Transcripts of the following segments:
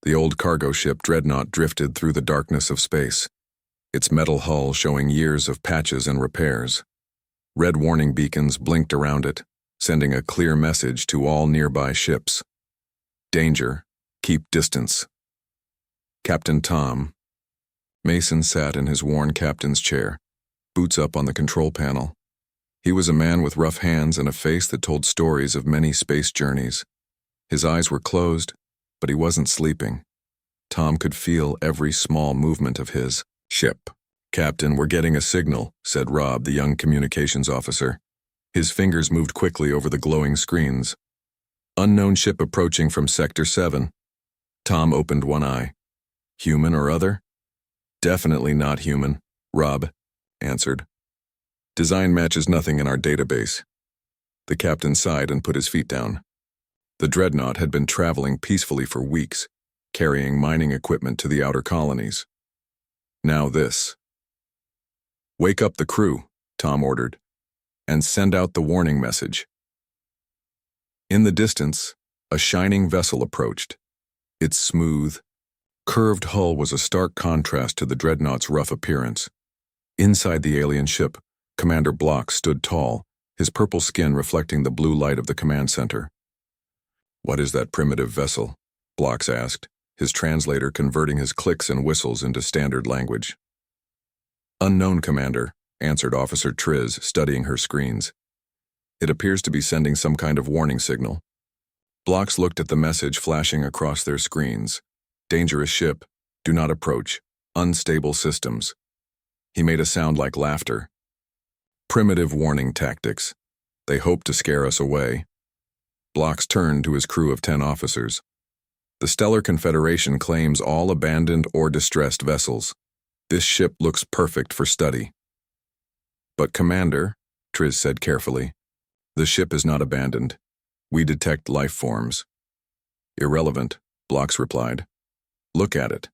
The old cargo ship Dreadnought drifted through the darkness of space, its metal hull showing years of patches and repairs. Red warning beacons blinked around it, sending a clear message to all nearby ships. Danger, keep distance. Captain Tom. Mason sat in his worn captain's chair, boots up on the control panel. He was a man with rough hands and a face that told stories of many space journeys. His eyes were closed, but he wasn't sleeping. Tom could feel every small movement of his ship. "Captain, we're getting a signal," said Rob, the young communications officer. His fingers moved quickly over the glowing screens. "Unknown ship approaching from Sector 7. Tom opened one eye. "Human or other?" "Definitely not human," Rob answered. "Design matches nothing in our database." The captain sighed and put his feet down. The Dreadnought had been traveling peacefully for weeks, carrying mining equipment to the outer colonies. Now this. "Wake up the crew," Tom ordered, "and send out the warning message." In the distance, a shining vessel approached. Its smooth, curved hull was a stark contrast to the Dreadnought's rough appearance. Inside the alien ship, Commander Block stood tall, his purple skin reflecting the blue light of the command center. "What is that primitive vessel?" Blocks asked, his translator converting his clicks and whistles into standard language. "Unknown, Commander," answered Officer Triz, studying her screens. "It appears to be sending some kind of warning signal." Blocks looked at the message flashing across their screens. "Dangerous ship, do not approach, unstable systems." He made a sound like laughter. "Primitive warning tactics. They hope to scare us away." Blocks turned to his crew of 10 officers. "The Stellar Confederation claims all abandoned or distressed vessels. This ship looks perfect for study." "But Commander," Triz said carefully, "the ship is not abandoned. We detect life forms." "Irrelevant," Blocks replied. "Look at it.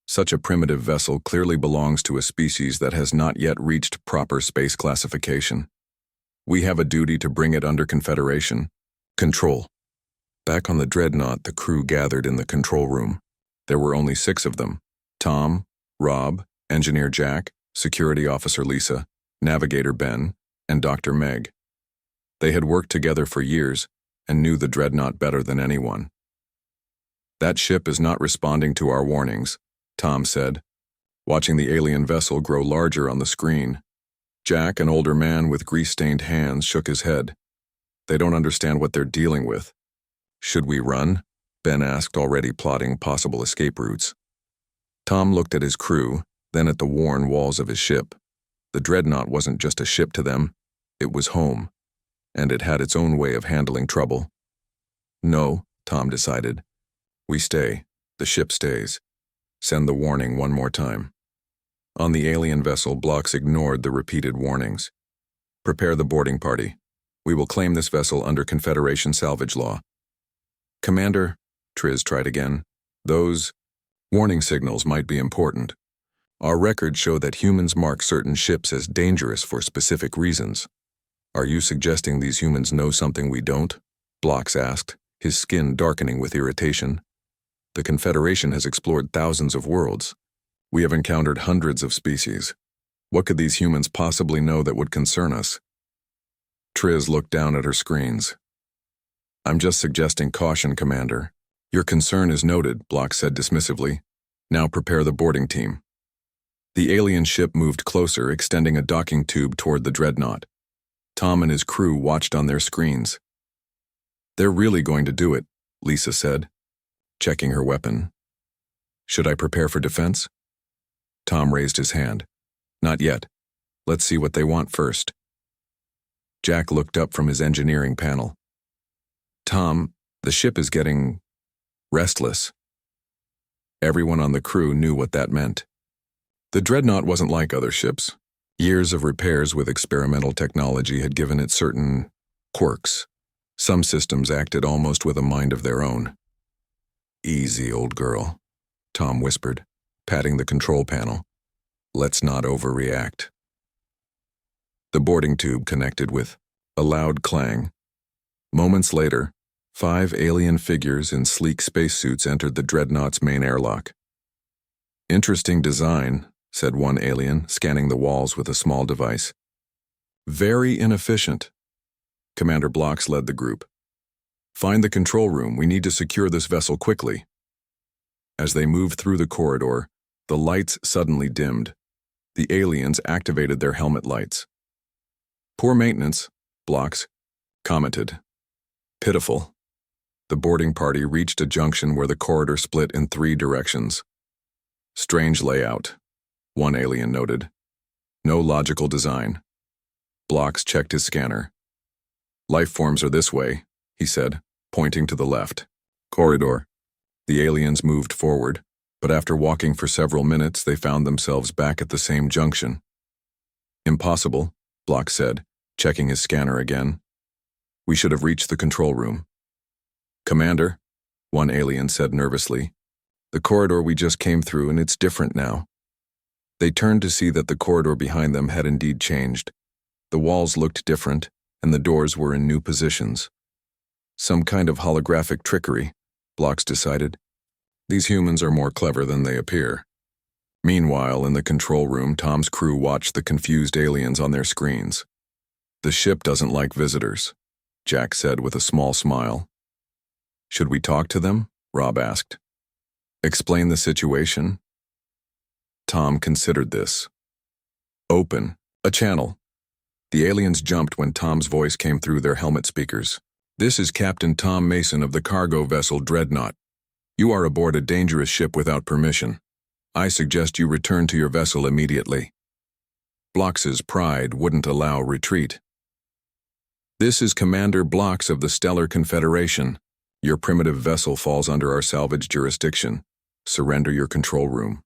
Such a primitive vessel clearly belongs to a species that has not yet reached proper space classification. We have a duty to bring it under Confederation control." Back on the Dreadnought, the crew gathered in the control room. There were only 6 of them: Tom, Rob, Engineer Jack, Security Officer Lisa, Navigator Ben, and Dr. Meg. They had worked together for years and knew the Dreadnought better than anyone. "That ship is not responding to our warnings," Tom said, watching the alien vessel grow larger on the screen. Jack, an older man with grease-stained hands, shook his head. "They don't understand what they're dealing with." "Should we run?" Ben asked, already plotting possible escape routes. Tom looked at his crew, then at the worn walls of his ship. The Dreadnought wasn't just a ship to them, it was home, and it had its own way of handling trouble. "No," Tom decided. "We stay. The ship stays. Send the warning one more time." On the alien vessel, Blocks ignored the repeated warnings. "Prepare the boarding party. We will claim this vessel under Confederation salvage law." "Commander," Triz tried again, "those warning signals might be important. Our records show that humans mark certain ships as dangerous for specific reasons. Are you suggesting these humans know something we don't?" Blocks asked, his skin darkening with irritation. "The Confederation has explored thousands of worlds. We have encountered hundreds of species. What could these humans possibly know that would concern us?" Triz looked down at her screens. "I'm just suggesting caution, Commander. Your concern is noted," Block said dismissively. "Now prepare the boarding team." The alien ship moved closer, extending a docking tube toward the Dreadnought. Tom and his crew watched on their screens. "They're really going to do it," Lisa said, checking her weapon. "Should I prepare for defense?" Tom raised his hand. "Not yet. Let's see what they want first." Jack looked up from his engineering panel. "Tom, the ship is getting restless." Everyone on the crew knew what that meant. The Dreadnought wasn't like other ships. Years of repairs with experimental technology had given it certain quirks. Some systems acted almost with a mind of their own. "Easy, old girl," Tom whispered, patting the control panel. "Let's not overreact." The boarding tube connected with a loud clang. Moments later, 5 alien figures in sleek spacesuits entered the dreadnought's main airlock. "Interesting design," said one alien, scanning the walls with a small device. "Very inefficient." Commander Blocks led the group. "Find the control room. We need to secure this vessel quickly." As they moved through the corridor, the lights suddenly dimmed. The aliens activated their helmet lights. "Poor maintenance," Blocks commented. "Pitiful." The boarding party reached a junction where the corridor split in 3 directions. "Strange layout," one alien noted. "No logical design." Blocks checked his scanner. "Life forms are this way," he said, pointing to the left corridor. The aliens moved forward, but after walking for several minutes, they found themselves back at the same junction. "Impossible," Blocks said, checking his scanner again. "We should have reached the control room." "Commander," one alien said nervously, "the corridor we just came through, and it's different now." They turned to see that the corridor behind them had indeed changed. The walls looked different, and the doors were in new positions. Some kind of holographic trickery, Blocks decided. These humans are more clever than they appear. Meanwhile, in the control room, Tom's crew watched the confused aliens on their screens. "The ship doesn't like visitors," Jack said with a small smile. "Should we talk to them?" Rob asked. "Explain the situation?" Tom considered this. "Open a channel." The aliens jumped when Tom's voice came through their helmet speakers. "This is Captain Tom Mason of the cargo vessel Dreadnought. You are aboard a dangerous ship without permission. I suggest you return to your vessel immediately." Blocks's pride wouldn't allow retreat. "This is Commander Blocks of the Stellar Confederation. Your primitive vessel falls under our salvage jurisdiction. Surrender your control room."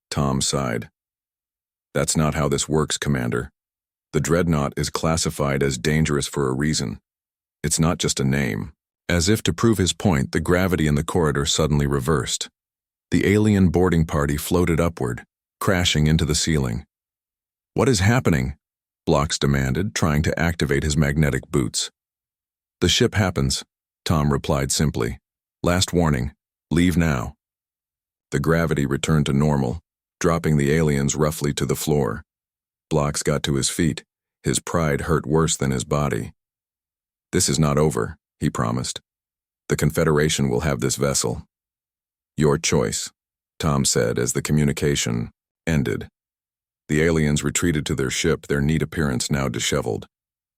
Tom sighed. "That's not how this works, Commander. The Dreadnought is classified as dangerous for a reason. It's not just a name." As if to prove his point, the gravity in the corridor suddenly reversed. The alien boarding party floated upward, crashing into the ceiling. "What is happening?" Blocks demanded, trying to activate his magnetic boots. "The ship happens," Tom replied simply. "Last warning, leave now." The gravity returned to normal, dropping the aliens roughly to the floor. Blocks got to his feet. His pride hurt worse than his body. "This is not over," he promised. "The Confederation will have this vessel." "Your choice," Tom said as the communication ended. The aliens retreated to their ship, their neat appearance now disheveled.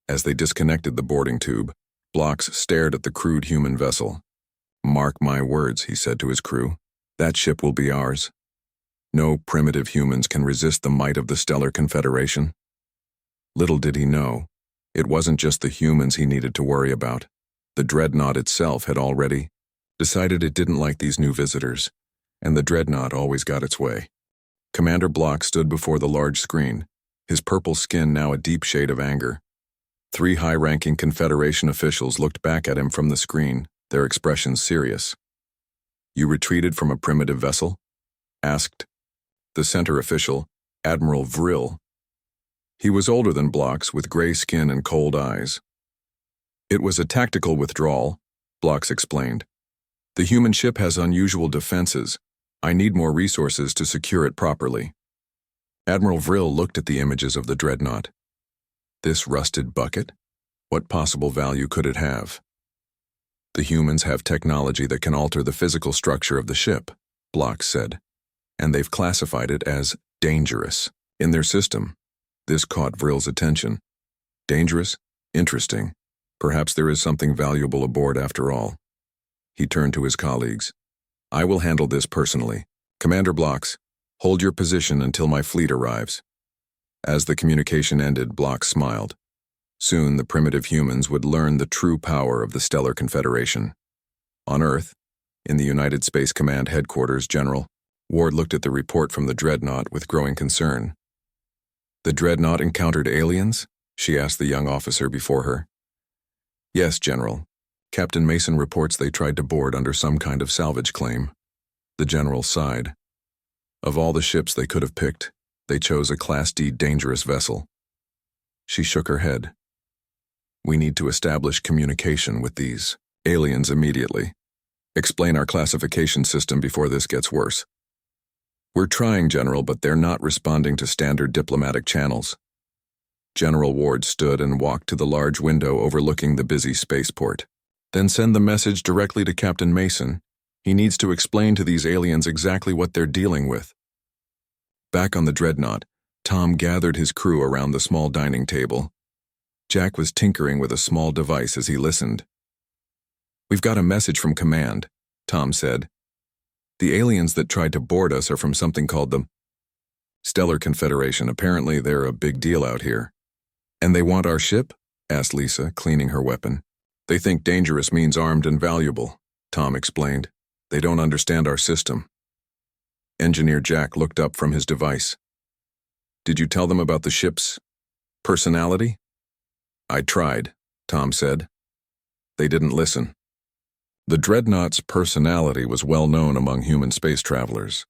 As they disconnected the boarding tube, Blocks stared at the crude human vessel. "Mark my words," he said to his crew. "That ship will be ours. No primitive humans can resist the might of the Stellar Confederation." Little did he know, it wasn't just the humans he needed to worry about. The Dreadnought itself had already decided it didn't like these new visitors, and the Dreadnought always got its way. Commander Blocks stood before the large screen, his purple skin now a deep shade of anger. 3 high-ranking Confederation officials looked back at him from the screen, their expressions serious. "You retreated from a primitive vessel?" asked the center official, Admiral Vril. He was older than Blocks, with gray skin and cold eyes. "It was a tactical withdrawal," Blocks explained. "The human ship has unusual defenses. I need more resources to secure it properly." Admiral Vril looked at the images of the Dreadnought. This rusted bucket? What possible value could it have? "The humans have technology that can alter the physical structure of the ship," Blocks said, "and they've classified it as dangerous in their system." This caught Vril's attention. "Dangerous? Interesting. Perhaps there is something valuable aboard after all." He turned to his colleagues. "I will handle this personally. Commander Blocks, hold your position until my fleet arrives." As the communication ended, Blocks smiled. Soon the primitive humans would learn the true power of the Stellar Confederation. On Earth, in the United Space Command headquarters, General Ward looked at the report from the Dreadnought with growing concern. "The Dreadnought encountered aliens?" she asked the young officer before her. "Yes, General. Captain Mason reports they tried to board under some kind of salvage claim." The general sighed. Of all the ships they could have picked, they chose a Class D dangerous vessel. She shook her head. "We need to establish communication with these Aliens immediately. Explain our classification system before this gets worse. We're trying, General, but they're not responding to standard diplomatic channels. General Ward stood and walked to the large window overlooking the busy spaceport. Then send the message directly to Captain Mason. He needs to explain to these aliens exactly what they're dealing with. Back on the dreadnought, Tom gathered his crew around the small dining table. Jack was tinkering with a small device as he listened. "We've got a message from Command," Tom said. "The aliens that tried to board us are from something called the Stellar Confederation. Apparently they're a big deal out here." "And they want our ship?" asked Lisa, cleaning her weapon. "They think dangerous means armed and valuable," Tom explained. "They don't understand our system." Engineer Jack looked up from his device. "Did you tell them about the ship's personality?" "I tried," Tom said. "They didn't listen." The dreadnought's personality was well known among human space travelers.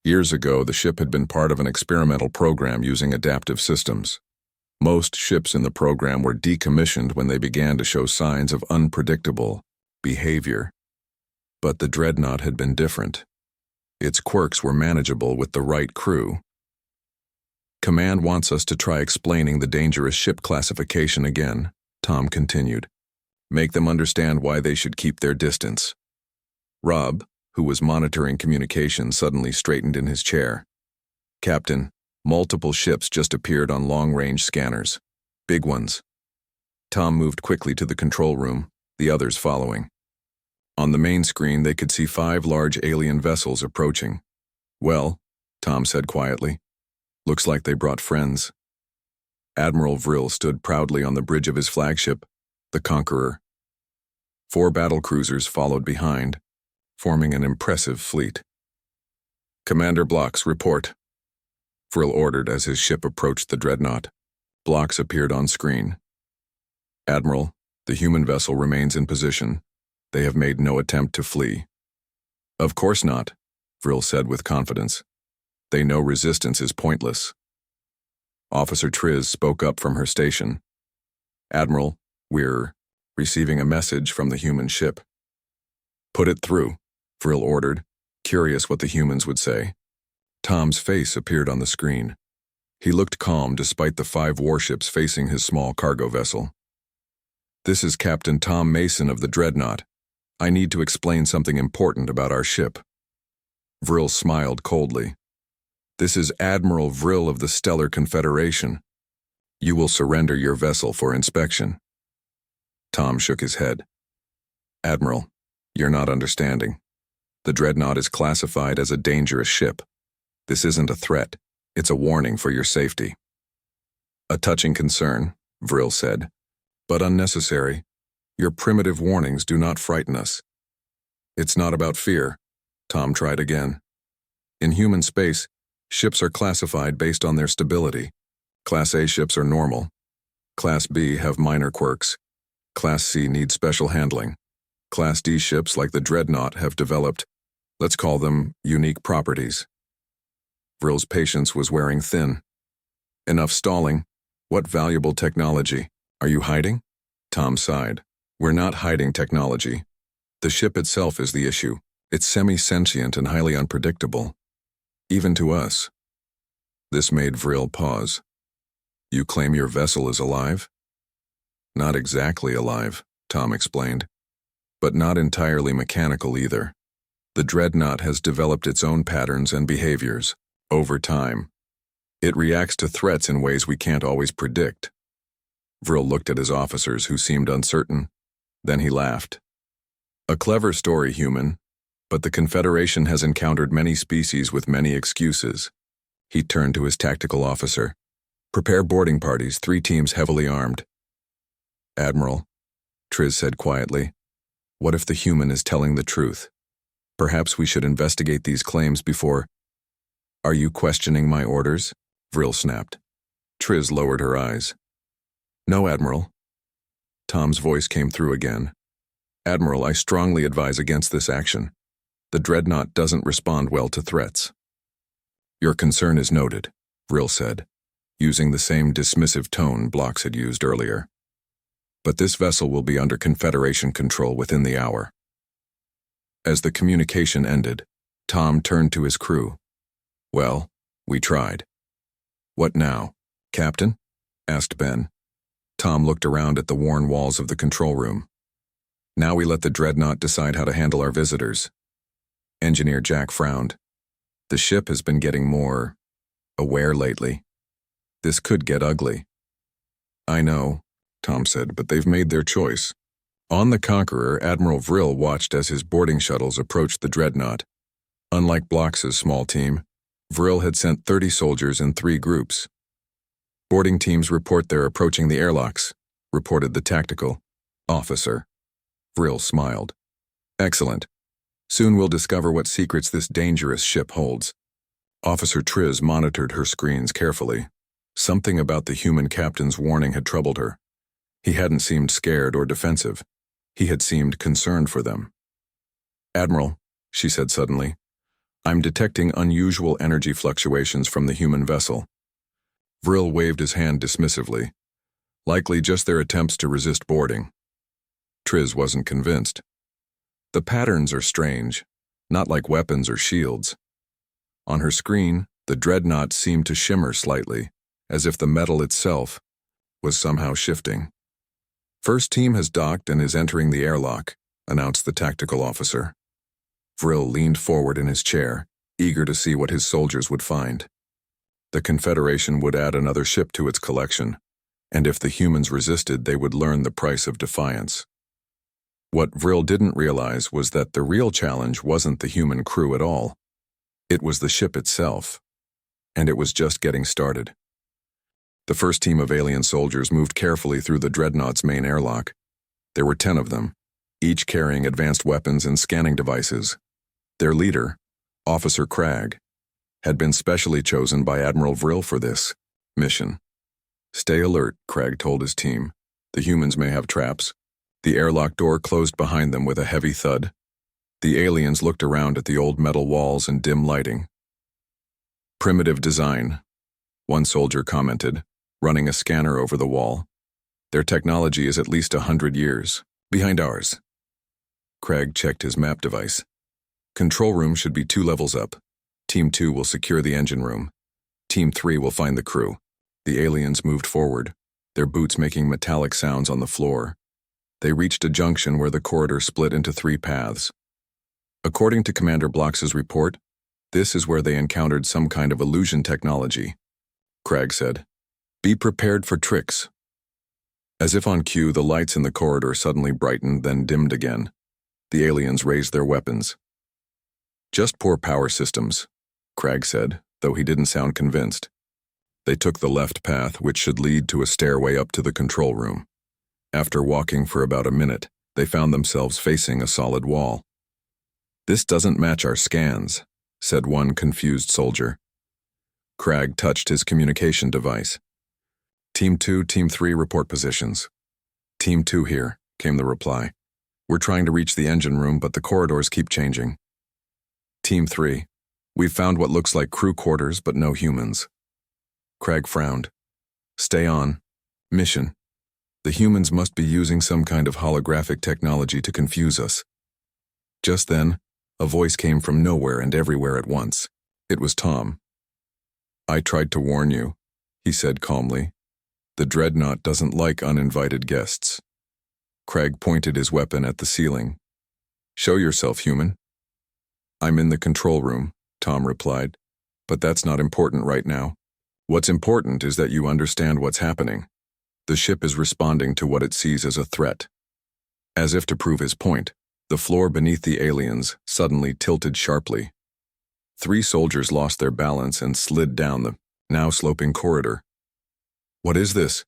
Years ago, the ship had been part of an experimental program using adaptive systems. Most ships in the program were decommissioned when they began to show signs of unpredictable behavior. But the dreadnought had been different. Its quirks were manageable with the right crew. "Command wants us to try explaining the dangerous ship classification again," Tom continued. "Make them understand why they should keep their distance." Rob, who was monitoring communications, suddenly straightened in his chair. "Captain, multiple ships just appeared on long-range scanners. Big ones." Tom moved quickly to the control room, the others following. On the main screen, they could see 5 large alien vessels approaching. "Well," Tom said quietly, "looks like they brought friends." Admiral Vril stood proudly on the bridge of his flagship, the Conqueror. 4 battle cruisers followed behind, forming an impressive fleet. "Commander Blocks, report," Vril ordered as his ship approached the dreadnought. Blocks appeared on screen. "Admiral, the human vessel remains in position. They have made no attempt to flee." "Of course not," Vril said with confidence. "They know resistance is pointless." Officer Triz spoke up from her station. "Admiral, we're receiving a message from the human ship." "Put it through," Vril ordered, curious what the humans would say. Tom's face appeared on the screen. He looked calm despite the 5 warships facing his small cargo vessel. "This is Captain Tom Mason of the Dreadnought. I need to explain something important about our ship." Vril smiled coldly. "This is Admiral Vril of the Stellar Confederation. You will surrender your vessel for inspection." Tom shook his head. "Admiral, you're not understanding. The Dreadnought is classified as a dangerous ship. This isn't a threat. It's a warning for your safety." "A touching concern," Vril said, "but unnecessary. Your primitive warnings do not frighten us." "It's not about fear," Tom tried again. "In human space, ships are classified based on their stability. Class A ships are normal. Class B have minor quirks. Class C need special handling. Class D ships like the Dreadnought have developed, let's call them, unique properties." Vril's patience was wearing thin. "Enough stalling. What valuable technology? Are you hiding?" Tom sighed. "We're not hiding technology. The ship itself is the issue. It's semi-sentient and highly unpredictable. Even to us." This made Vril pause. "You claim your vessel is alive?" "Not exactly alive," Tom explained. "But not entirely mechanical either. The Dreadnought has developed its own patterns and behaviors over time. It reacts to threats in ways we can't always predict." Vril looked at his officers, who seemed uncertain. Then he laughed. "A clever story, human, but the Confederation has encountered many species with many excuses." He turned to his tactical officer. "Prepare boarding parties, 3 teams heavily armed." "Admiral," Triz said quietly, "what if the human is telling the truth? Perhaps we should investigate these claims before—" "Are you questioning my orders?" Vril snapped. Triz lowered her eyes. "No, Admiral." Tom's voice came through again. "Admiral, I strongly advise against this action. The Dreadnought doesn't respond well to threats." "Your concern is noted," Vril said, using the same dismissive tone Blocks had used earlier. but this vessel will be under Confederation control within the hour. As the communication ended, Tom turned to his crew. Well, we tried. What now, Captain? Asked Ben. Tom looked around at the worn walls of the control room. Now we let the dreadnought decide how to handle our visitors. Engineer Jack frowned. The ship has been getting more aware lately. This could get ugly. I know, Tom said, but they've made their choice. On the Conqueror, Admiral Vril watched as his boarding shuttles approached the dreadnought. Unlike Blox's small team, Vril had sent 30 soldiers in 3 groups. Boarding teams report they're approaching the airlocks, reported the tactical officer. Vril smiled. Excellent. Soon we'll discover what secrets this dangerous ship holds. Officer Triz monitored her screens carefully. Something about the human captain's warning had troubled her. He hadn't seemed scared or defensive. He had seemed concerned for them. Admiral, she said suddenly, I'm detecting unusual energy fluctuations from the human vessel. Vril waved his hand dismissively. Likely just their attempts to resist boarding. Triz wasn't convinced. The patterns are strange, not like weapons or shields. On her screen, the dreadnought seemed to shimmer slightly, as if the metal itself was somehow shifting. First team has docked and is entering the airlock, announced the tactical officer. Vril leaned forward in his chair, eager to see what his soldiers would find. The Confederation would add another ship to its collection, and if the humans resisted, they would learn the price of defiance. What Vril didn't realize was that the real challenge wasn't the human crew at all. It was the ship itself, and it was just getting started. The first team of alien soldiers moved carefully through the dreadnought's main airlock. There were 10 of them, each carrying advanced weapons and scanning devices. Their leader, Officer Cragg, had been specially chosen by Admiral Vril for this mission. Stay alert, Cragg told his team. The humans may have traps. The airlock door closed behind them with a heavy thud. The aliens looked around at the old metal walls and dim lighting. Primitive design, one soldier commented, running a scanner over the wall. Their technology is at least 100 years behind ours. Cragg checked his map device. Control room should be 2 levels up. Team 2 will secure the engine room. Team 3 will find the crew. The aliens moved forward, their boots making metallic sounds on the floor. They reached a junction where the corridor split into 3 paths. According to Commander Blox's report, this is where they encountered some kind of illusion technology. Cragg said, "Be prepared for tricks." As if on cue, the lights in the corridor suddenly brightened, then dimmed again. The aliens raised their weapons. "Just poor power systems," Cragg said, though he didn't sound convinced. They took the left path, which should lead to a stairway up to the control room. After walking for about a minute, they found themselves facing a solid wall. "This doesn't match our scans," said one confused soldier. Cragg touched his communication device. "Team 2, Team 3 report positions." "Team 2 here," came the reply. "We're trying to reach the engine room, but the corridors keep changing." "Team 3, we've found what looks like crew quarters, but no humans." Cragg frowned. "Stay on. Mission. The humans must be using some kind of holographic technology to confuse us." Just then, a voice came from nowhere and everywhere at once. It was Tom. "I tried to warn you," he said calmly. "The dreadnought doesn't like uninvited guests." Cragg pointed his weapon at the ceiling. "Show yourself, human." "I'm in the control room," Tom replied. "But that's not important right now. What's important is that you understand what's happening. The ship is responding to what it sees as a threat." As if to prove his point, the floor beneath the aliens suddenly tilted sharply. 3 soldiers lost their balance and slid down the now sloping corridor. "What is this?"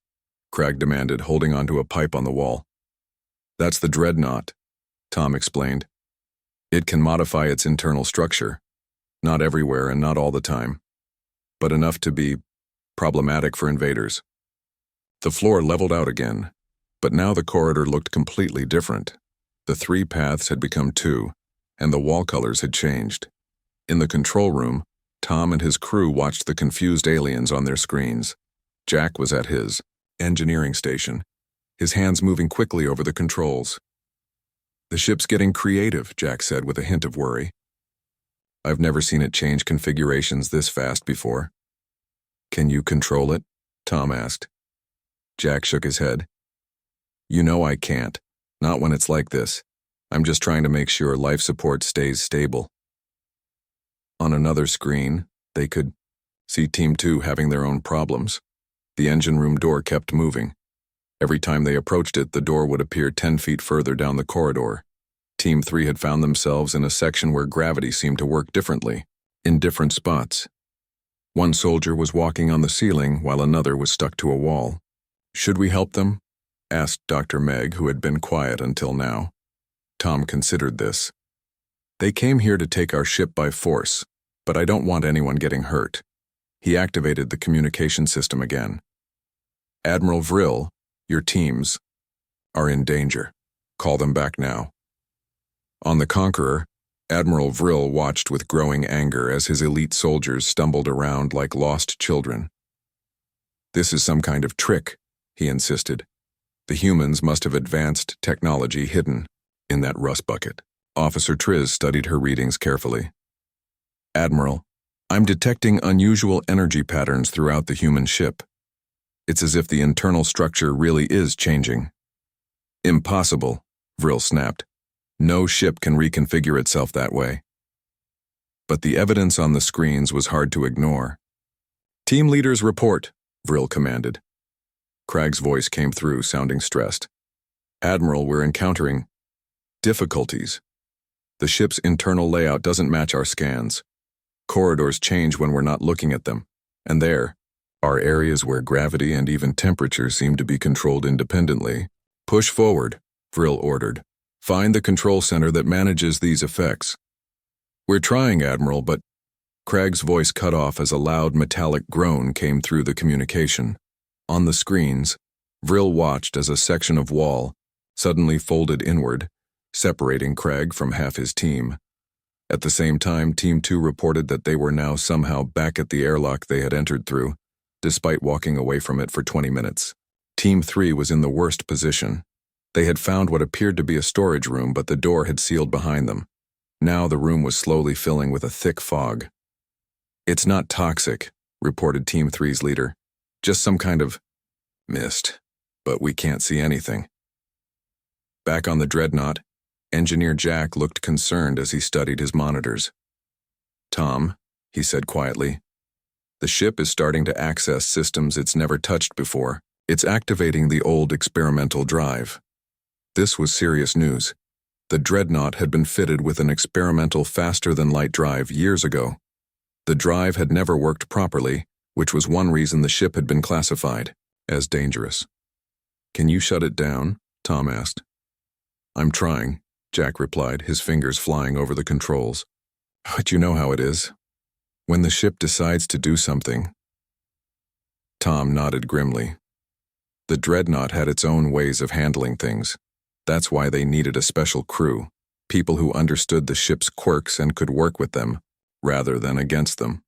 Cragg demanded, holding onto a pipe on the wall. "That's the dreadnought," Tom explained. "It can modify its internal structure. Not everywhere and not all the time, but enough to be problematic for invaders." The floor leveled out again, but now the corridor looked completely different. The 3 paths had become 2, and the wall colors had changed. In the control room, Tom and his crew watched the confused aliens on their screens. Jack was at his engineering station, his hands moving quickly over the controls. "The ship's getting creative," Jack said with a hint of worry. "I've never seen it change configurations this fast before." "Can you control it?" Tom asked. Jack shook his head. "You know I can't. Not when it's like this. I'm just trying to make sure life support stays stable." On another screen, they could see Team 2 having their own problems. The engine room door kept moving. Every time they approached it, the door would appear 10 feet further down the corridor. Team 3 had found themselves in a section where gravity seemed to work differently, in different spots. One soldier was walking on the ceiling while another was stuck to a wall. "Should we help them?" asked Dr. Meg, who had been quiet until now. Tom considered this. "They came here to take our ship by force, but I don't want anyone getting hurt." He activated the communication system again. "Admiral Vril, your teams are in danger. Call them back now." On the Conqueror, Admiral Vril watched with growing anger as his elite soldiers stumbled around like lost children. "This is some kind of trick," he insisted. "The humans must have advanced technology hidden in that rust bucket." Officer Triz studied her readings carefully. "Admiral, I'm detecting unusual energy patterns throughout the human ship. It's as if the internal structure really is changing." "Impossible," Vril snapped. "No ship can reconfigure itself that way." But the evidence on the screens was hard to ignore. "Team leaders report," Vril commanded. Craig's voice came through, sounding stressed. "Admiral, we're encountering difficulties. The ship's internal layout doesn't match our scans. Corridors change when we're not looking at them, and there are areas where gravity and even temperature seem to be controlled independently." "Push forward," Vril ordered. "Find the control center that manages these effects." "We're trying, Admiral, but—" Craig's voice cut off as a loud metallic groan came through the communication. On the screens, Vril watched as a section of wall suddenly folded inward, separating Craig from half his team. At the same time, Team 2 reported that they were now somehow back at the airlock they had entered through, despite walking away from it for 20 minutes. Team 3 was in the worst position. They had found what appeared to be a storage room, but the door had sealed behind them. Now the room was slowly filling with a thick fog. "It's not toxic," reported Team 3's leader. "Just some kind of mist, but we can't see anything." Back on the dreadnought, Engineer Jack looked concerned as he studied his monitors. "Tom," he said quietly, "the ship is starting to access systems it's never touched before. It's activating the old experimental drive." This was serious news. The dreadnought had been fitted with an experimental faster-than-light drive years ago. The drive had never worked properly, which was one reason the ship had been classified as dangerous. "Can you shut it down?" Tom asked. "I'm trying," Jack replied, his fingers flying over the controls. "But you know how it is. When the ship decides to do something—" Tom nodded grimly. The dreadnought had its own ways of handling things. That's why they needed a special crew, people who understood the ship's quirks and could work with them, rather than against them.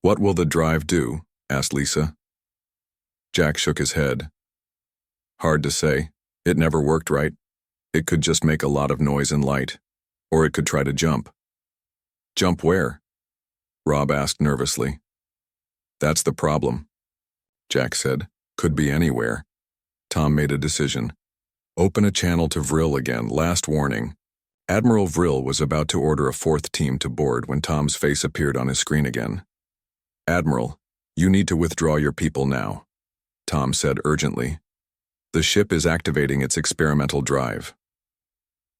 "What will the drive do?" asked Lisa. Jack shook his head. "Hard to say. It never worked right. It could just make a lot of noise and light, or it could try to jump." "Jump where?" Rob asked nervously. "That's the problem," Jack said. "Could be anywhere." Tom made a decision. "Open a channel to Vril again, last warning." Admiral Vril was about to order a fourth team to board when Tom's face appeared on his screen again. "Admiral, you need to withdraw your people now," Tom said urgently. "The ship is activating its experimental drive."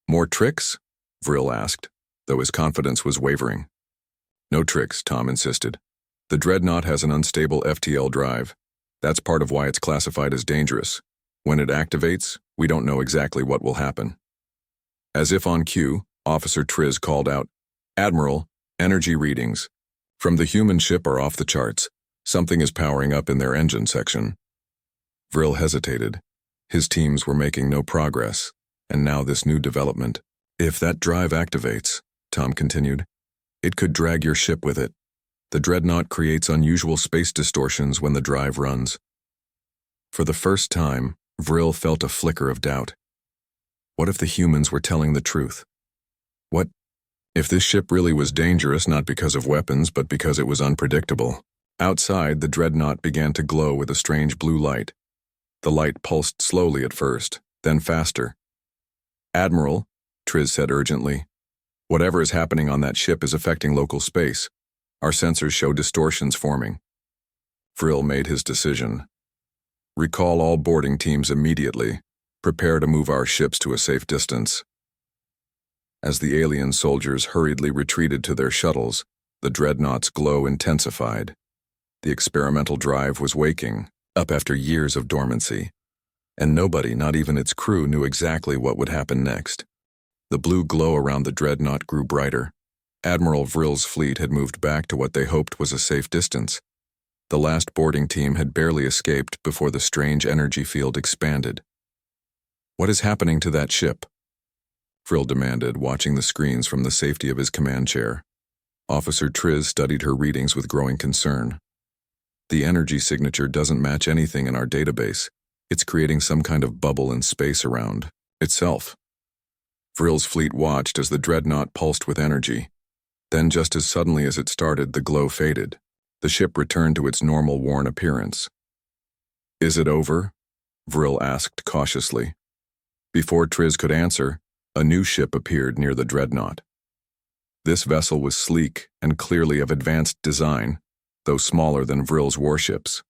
"More tricks?" Vril asked, though his confidence was wavering. "No tricks," Tom insisted. "The dreadnought has an unstable FTL drive. That's part of why it's classified as dangerous. When it activates, we don't know exactly what will happen." As if on cue, Officer Triz called out, "Admiral, energy readings from the human ship are off the charts. Something is powering up in their engine section." Vril hesitated. His teams were making no progress, and now this new development. "If that drive activates," Tom continued, "it could drag your ship with it. The dreadnought creates unusual space distortions when the drive runs." For the first time, Vril felt a flicker of doubt. What if the humans were telling the truth? What if this ship really was dangerous not because of weapons but because it was unpredictable? Outside, the dreadnought began to glow with a strange blue light. The light pulsed slowly at first, then faster. "Admiral," Triz said urgently, "whatever is happening on that ship is affecting local space. Our sensors show distortions forming." Vril made his decision. "Recall all boarding teams immediately. Prepare to move our ships to a safe distance." As the alien soldiers hurriedly retreated to their shuttles, the dreadnought's glow intensified. The experimental drive was waking, up after years of dormancy, and nobody, not even its crew, knew exactly what would happen next. The blue glow around the dreadnought grew brighter. Admiral Vril's fleet had moved back to what they hoped was a safe distance. The last boarding team had barely escaped before the strange energy field expanded. "What is happening to that ship?" Vril demanded, watching the screens from the safety of his command chair. Officer Triz studied her readings with growing concern. "The energy signature doesn't match anything in our database. It's creating some kind of bubble in space around itself." Vril's fleet watched as the dreadnought pulsed with energy. Then, just as suddenly as it started, the glow faded. The ship returned to its normal worn appearance. "Is it over?" Vril asked cautiously. Before Triz could answer, a new ship appeared near the dreadnought. This vessel was sleek and clearly of advanced design, though smaller than Vril's warships.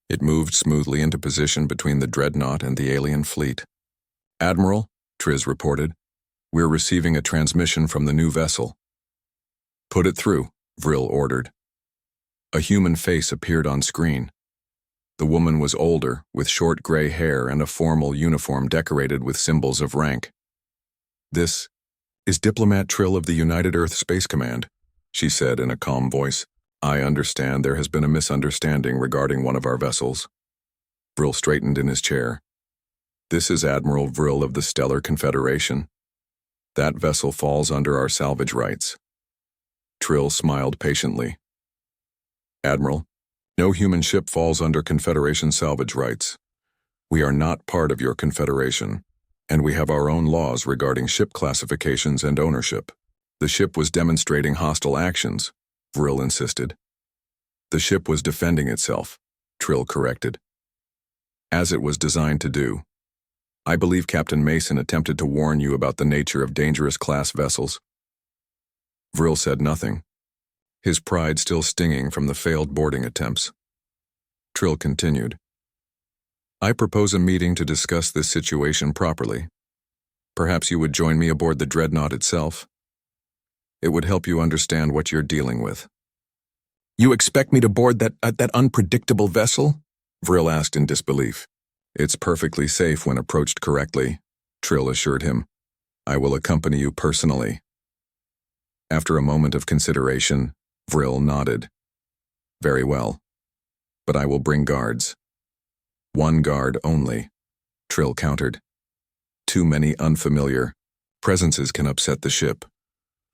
It moved smoothly into position between the dreadnought and the alien fleet. "Admiral," Triz reported, "we're receiving a transmission from the new vessel." "Put it through," Vril ordered. A human face appeared on screen. The woman was older, with short gray hair and a formal uniform decorated with symbols of rank. "This is Diplomat Trill of the United Earth Space Command," she said in a calm voice. "I understand there has been a misunderstanding regarding one of our vessels." Vril straightened in his chair. "This is Admiral Vril of the Stellar Confederation. That vessel falls under our salvage rights." Trill smiled patiently. "Admiral, no human ship falls under Confederation salvage rights. We are not part of your Confederation, and we have our own laws regarding ship classifications and ownership." "The ship was demonstrating hostile actions," Vril insisted. "The ship was defending itself," Trill corrected. "As it was designed to do. I believe Captain Mason attempted to warn you about the nature of dangerous class vessels." Vril said nothing, his pride still stinging from the failed boarding attempts. Trill continued. "I propose a meeting to discuss this situation properly. Perhaps you would join me aboard the dreadnought itself. It would help you understand what you're dealing with." "You expect me to board that unpredictable vessel?" Vril asked in disbelief. "It's perfectly safe when approached correctly," Trill assured him. "I will accompany you personally." After a moment of consideration, Vril nodded. "Very well. But I will bring guards." "One guard only," Trill countered. "Too many unfamiliar presences can upset the ship."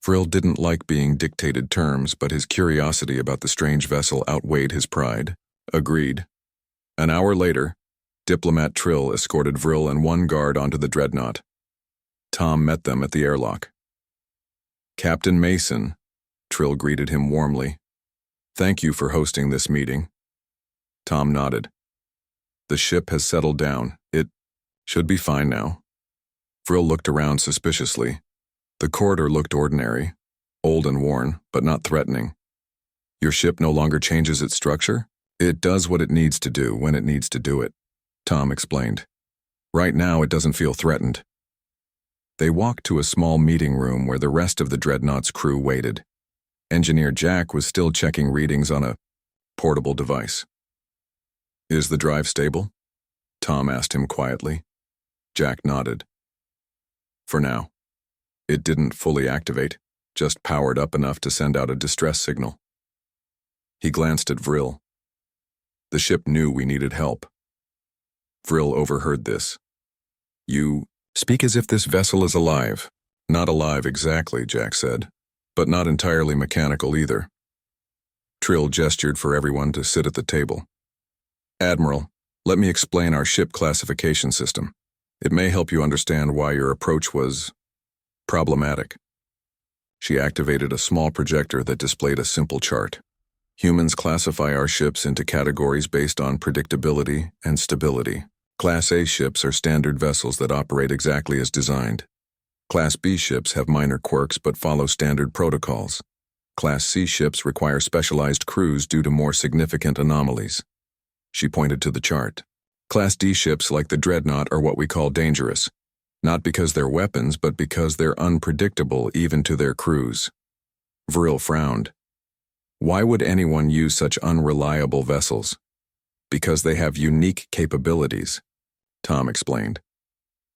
Vril didn't like being dictated terms, but his curiosity about the strange vessel outweighed his pride. "Agreed." An hour later, Diplomat Trill escorted Vril and one guard onto the dreadnought. Tom met them at the airlock. "Captain Mason," Trill greeted him warmly. "Thank you for hosting this meeting." Tom nodded. "The ship has settled down. It should be fine now." Vril looked around suspiciously. The corridor looked ordinary, old and worn, but not threatening. "Your ship no longer changes its structure? It does what it needs to do when it needs to do it," Tom explained. "Right now it doesn't feel threatened." They walked to a small meeting room where the rest of the dreadnought's crew waited. Engineer Jack was still checking readings on a portable device. "Is the drive stable?" Tom asked him quietly. Jack nodded. "For now. It didn't fully activate, just powered up enough to send out a distress signal." He glanced at Vril. "The ship knew we needed help." Vril overheard this. "You speak as if this vessel is alive." "Not alive exactly," Jack said, "but not entirely mechanical either." Trill gestured for everyone to sit at the table. "Admiral, Let me explain our ship classification system. It may help you understand why your approach was problematic. She activated a small projector that displayed a simple chart. Humans classify our ships into categories based on predictability and stability. Class A ships are standard vessels that operate exactly as designed. Class B ships have minor quirks but follow standard protocols. Class C ships require specialized crews due to more significant anomalies. She pointed to the chart. Class D ships like the Dreadnought are what we call dangerous, not because they're weapons but because they're unpredictable even to their crews. Vril frowned. Why would anyone use such unreliable vessels? Because they have unique capabilities, Tom explained.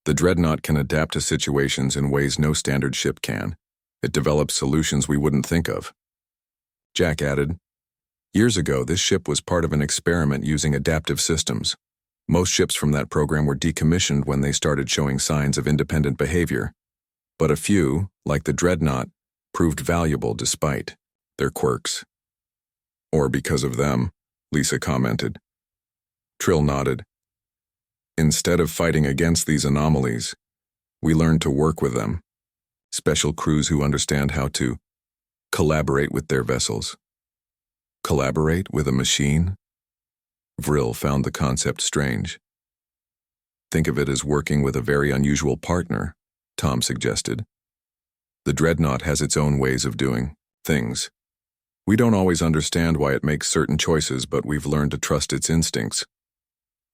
The Dreadnought can adapt to situations in ways no standard ship can. It develops solutions we wouldn't think of. Jack added, Years ago, this ship was part of an experiment using adaptive systems. Most ships from that program were decommissioned when they started showing signs of independent behavior. But a few, like the Dreadnought, proved valuable despite their quirks. Or because of them, Lisa commented. Trill nodded. Instead of fighting against these anomalies, we learned to work with them. Special crews who understand how to collaborate with their vessels. Collaborate with a machine? Vril found the concept strange. Think of it as working with a very unusual partner, Tom suggested. The Dreadnought has its own ways of doing things. We don't always understand why it makes certain choices, but we've learned to trust its instincts.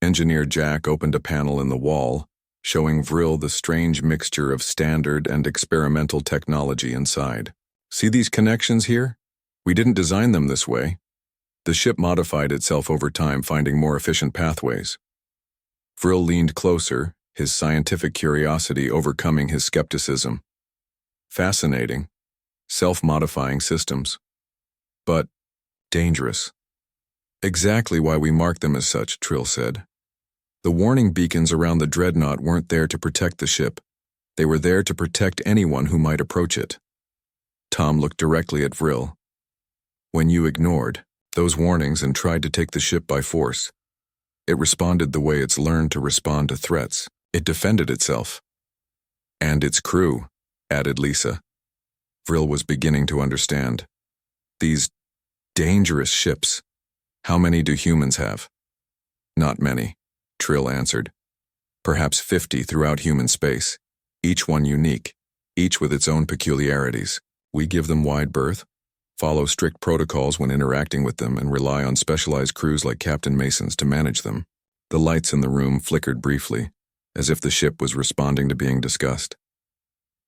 Engineer Jack opened a panel in the wall, showing Vril the strange mixture of standard and experimental technology inside. See these connections here? We didn't design them this way. The ship modified itself over time, finding more efficient pathways. Vril leaned closer, his scientific curiosity overcoming his skepticism. Fascinating. Self-modifying systems. But dangerous. Exactly why we marked them as such, Trill said. The warning beacons around the Dreadnought weren't there to protect the ship. They were there to protect anyone who might approach it. Tom looked directly at Vril. When you ignored those warnings and tried to take the ship by force, it responded the way it's learned to respond to threats. It defended itself. And its crew, added Lisa. Vril was beginning to understand. These dangerous ships. How many do humans have? Not many, Trill answered. Perhaps 50 throughout human space, each one unique, each with its own peculiarities. We give them wide berth, follow strict protocols when interacting with them, and rely on specialized crews like Captain Mason's to manage them. The lights in the room flickered briefly, as if the ship was responding to being discussed.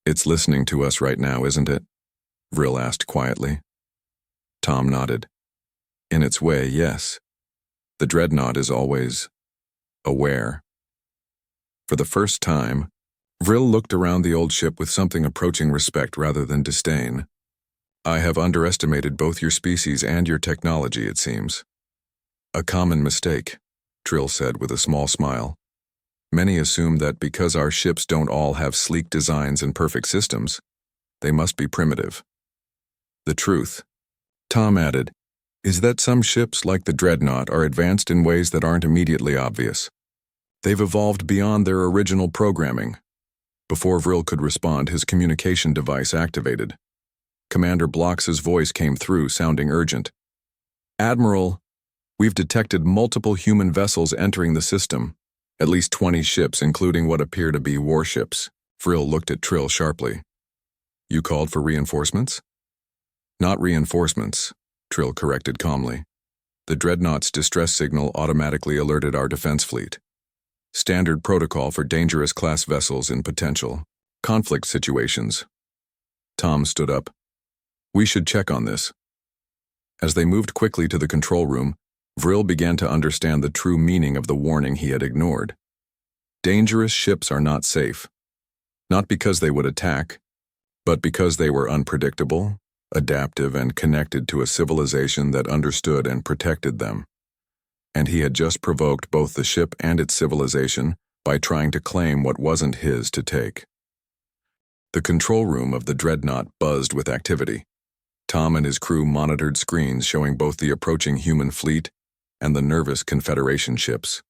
It's listening to us right now, isn't it? Vril asked quietly. Tom nodded. In its way, yes. The Dreadnought is always aware. For the first time, Vril looked around the old ship with something approaching respect rather than disdain. I have underestimated both your species and your technology, it seems. A common mistake, Trill said with a small smile. Many assume that because our ships don't all have sleek designs and perfect systems, they must be primitive. The truth, Tom added, is that some ships like the Dreadnought are advanced in ways that aren't immediately obvious. They've evolved beyond their original programming. Before Vril could respond, his communication device activated. Commander Blox's voice came through, sounding urgent. Admiral, we've detected multiple human vessels entering the system. At least 20 ships, including what appear to be warships. Vril looked at Trill sharply. You called for reinforcements? Not reinforcements, Trill corrected calmly. The Dreadnought's distress signal automatically alerted our defense fleet. Standard protocol for dangerous class vessels in potential conflict situations. Tom stood up. We should check on this. As they moved quickly to the control room, Vril began to understand the true meaning of the warning he had ignored. Dangerous ships are not safe. Not because they would attack, but because they were unpredictable, adaptive, and connected to a civilization that understood and protected them. And he had just provoked both the ship and its civilization by trying to claim what wasn't his to take. The control room of the Dreadnought buzzed with activity. Tom and his crew monitored screens showing both the approaching human fleet and the nervous Confederation ships.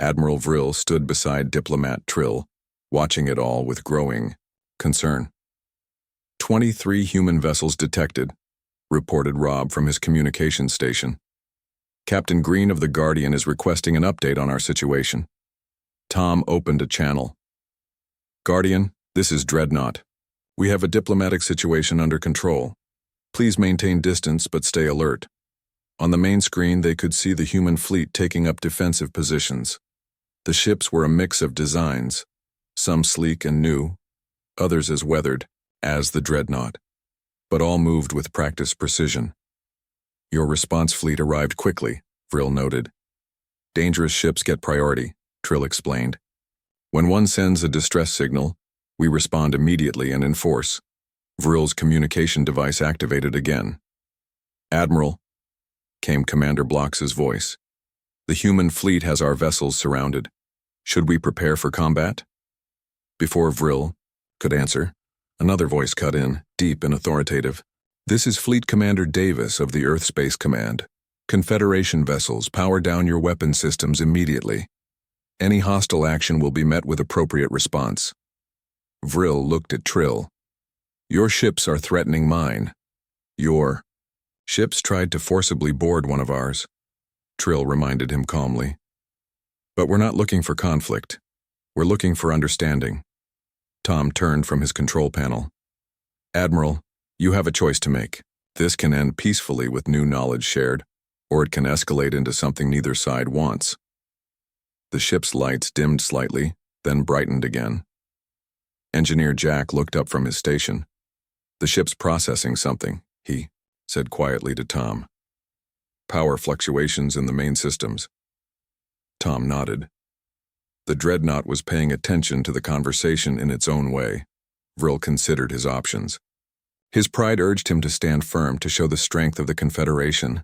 Admiral Vril stood beside Diplomat Trill, watching it all with growing concern. 23 human vessels detected, reported Rob from his communications station. Captain Green of the Guardian is requesting an update on our situation. Tom opened a channel. Guardian, this is Dreadnought. We have a diplomatic situation under control. Please maintain distance but stay alert. On the main screen, they could see the human fleet taking up defensive positions. The ships were a mix of designs, some sleek and new, others as weathered as the Dreadnought, but all moved with practiced precision. Your response fleet arrived quickly, Vril noted. Dangerous ships get priority, Trill explained. When one sends a distress signal, we respond immediately and in force. Vril's communication device activated again. Admiral, came Commander Blox's voice. The human fleet has our vessels surrounded. Should we prepare for combat? Before Vril could answer, another voice cut in, deep and authoritative. This is Fleet Commander Davis of the Earth Space Command. Confederation vessels, power down your weapon systems immediately. Any hostile action will be met with appropriate response. Vril looked at Trill. Your ships are threatening mine. Your ships tried to forcibly board one of ours, Trill reminded him calmly. But we're not looking for conflict. We're looking for understanding. Tom turned from his control panel. Admiral, you have a choice to make. This can end peacefully with new knowledge shared, or it can escalate into something neither side wants. The ship's lights dimmed slightly, then brightened again. Engineer Jack looked up from his station. The ship's processing something, he said quietly to Tom. Power fluctuations in the main systems. Tom nodded. The Dreadnought was paying attention to the conversation in its own way. Vril considered his options. His pride urged him to stand firm to show the strength of the Confederation,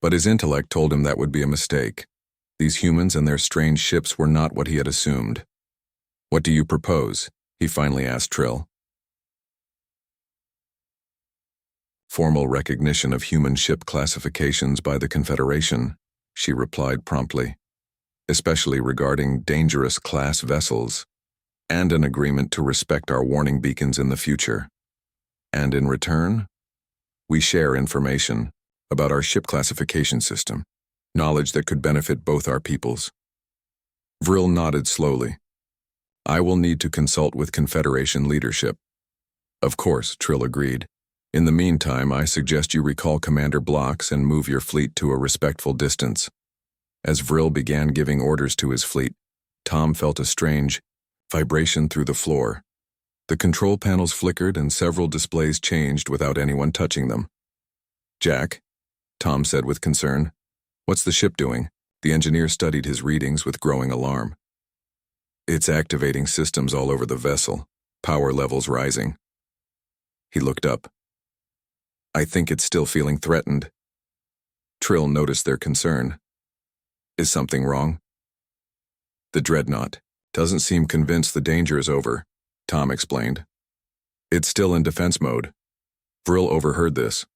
but his intellect told him that would be a mistake. These humans and their strange ships were not what he had assumed. What do you propose? He finally asked Trill. Formal recognition of human ship classifications by the Confederation, she replied promptly, especially regarding dangerous class vessels, and an agreement to respect our warning beacons in the future. And in return, we share information about our ship classification system, knowledge that could benefit both our peoples. Vril nodded slowly. I will need to consult with Confederation leadership. Of course, Trill agreed. In the meantime, I suggest you recall Commander Blox and move your fleet to a respectful distance. As Vril began giving orders to his fleet, Tom felt a strange vibration through the floor. The control panels flickered and several displays changed without anyone touching them. Jack, Tom said with concern, what's the ship doing? The engineer studied his readings with growing alarm. It's activating systems all over the vessel, power levels rising. He looked up. I think it's still feeling threatened. Trill noticed their concern. Is something wrong? The Dreadnought doesn't seem convinced the danger is over, Tom explained. It's still in defense mode. Vril overheard this,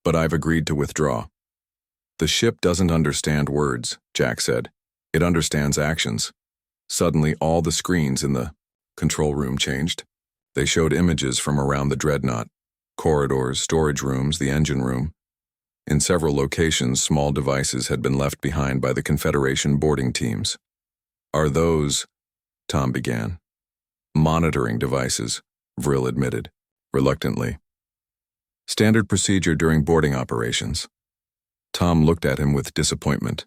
but I've agreed to withdraw. The ship doesn't understand words, Jack said. It understands actions. Suddenly, all the screens in the control room changed. They showed images from around the Dreadnought, corridors, storage rooms, the engine room. In several locations, small devices had been left behind by the Confederation boarding teams. Are those, Tom began. Monitoring devices, Vril admitted, reluctantly. Standard procedure during boarding operations. Tom looked at him with disappointment.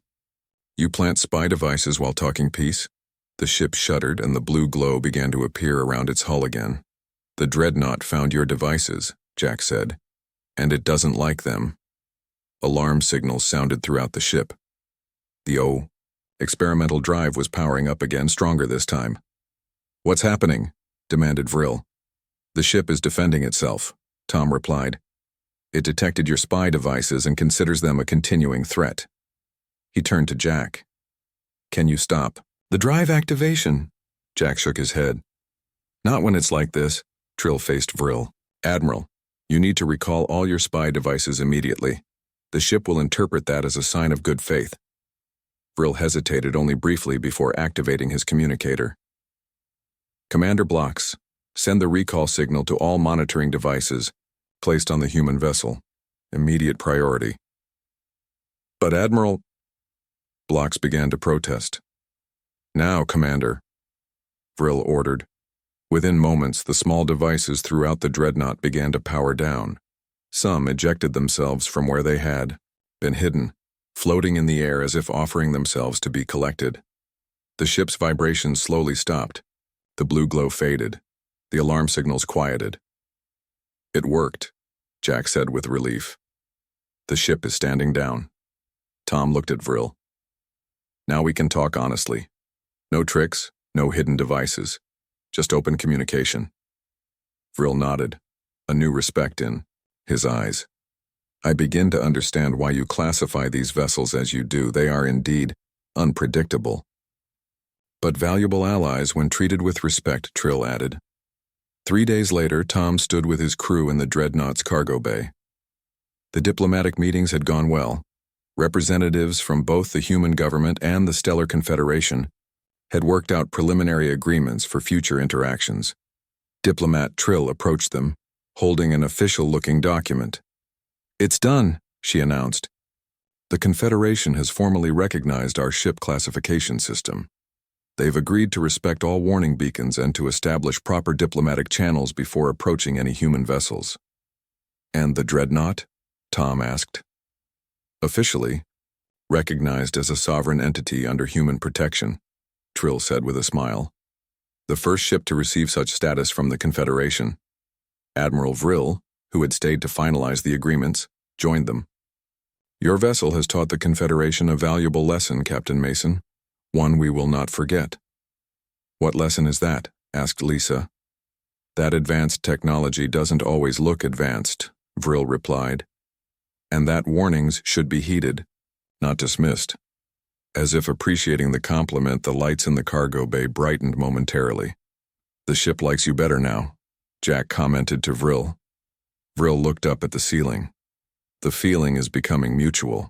You plant spy devices while talking peace? The ship shuddered and the blue glow began to appear around its hull again. The Dreadnought found your devices, Jack said, and it doesn't like them. Alarm signals sounded throughout the ship. The experimental drive was powering up again, stronger this time. What's happening? Demanded Vril. The ship is defending itself, Tom replied. It detected your spy devices and considers them a continuing threat. He turned to Jack. Can you stop the drive activation? Jack shook his head. Not when it's like this, Trill faced Vril. Admiral, you need to recall all your spy devices immediately. The ship will interpret that as a sign of good faith. Vril hesitated only briefly before activating his communicator. Commander Blocks, send the recall signal to all monitoring devices placed on the human vessel. Immediate priority. But Admiral... Blocks began to protest. Now, Commander, Vril ordered. Within moments, the small devices throughout the dreadnought began to power down. Some ejected themselves from where they had been hidden, floating in the air as if offering themselves to be collected. The ship's vibrations slowly stopped. The blue glow faded. The alarm signals quieted. It worked, Jack said with relief. The ship is standing down. Tom looked at Vril. Now we can talk honestly. No tricks, no hidden devices. Just open communication. Vril nodded, a new respect in his eyes. I begin to understand why you classify these vessels as you do. They are indeed unpredictable, but valuable allies when treated with respect, Trill added. 3 days later, Tom stood with his crew in the dreadnought's cargo bay. The diplomatic meetings had gone well. Representatives from both the human government and the Stellar Confederation had worked out preliminary agreements for future interactions. Diplomat Trill approached them, holding an official-looking document. It's done, she announced. The Confederation has formally recognized our ship classification system. They've agreed to respect all warning beacons and to establish proper diplomatic channels before approaching any human vessels. And the dreadnought? Tom asked. Officially, recognized as a sovereign entity under human protection, Trill said with a smile. The first ship to receive such status from the Confederation. Admiral Vril, who had stayed to finalize the agreements, joined them. Your vessel has taught the Confederation a valuable lesson, Captain Mason, one we will not forget. What lesson is that? Asked Lisa. That advanced technology doesn't always look advanced, Vril replied, and that warnings should be heeded, not dismissed. As if appreciating the compliment, the lights in the cargo bay brightened momentarily. The ship likes you better now, Jack commented to Vril. Vril looked up at the ceiling. The feeling is becoming mutual.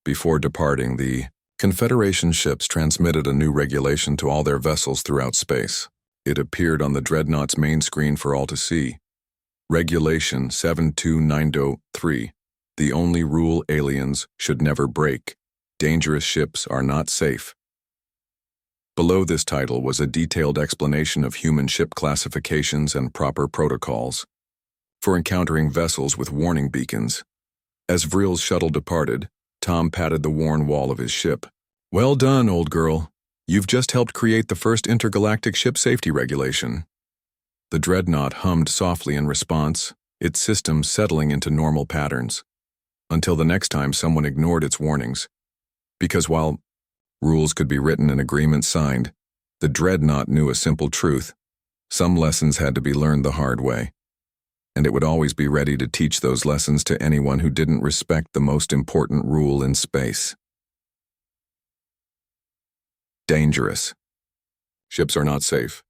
Before departing, the Confederation ships transmitted a new regulation to all their vessels throughout space. It appeared on the dreadnought's main screen for all to see. Regulation 72903. The only rule aliens should never break. Dangerous ships are not safe. Below this title was a detailed explanation of human ship classifications and proper protocols for encountering vessels with warning beacons. As Vril's shuttle departed, Tom patted the worn wall of his ship. Well done, old girl. You've just helped create the first intergalactic ship safety regulation. The dreadnought hummed softly in response, its system settling into normal patterns. Until the next time someone ignored its warnings. Because while rules could be written and agreements signed, the dreadnought knew a simple truth. Some lessons had to be learned the hard way. And it would always be ready to teach those lessons to anyone who didn't respect the most important rule in space. Dangerous. Ships are not safe.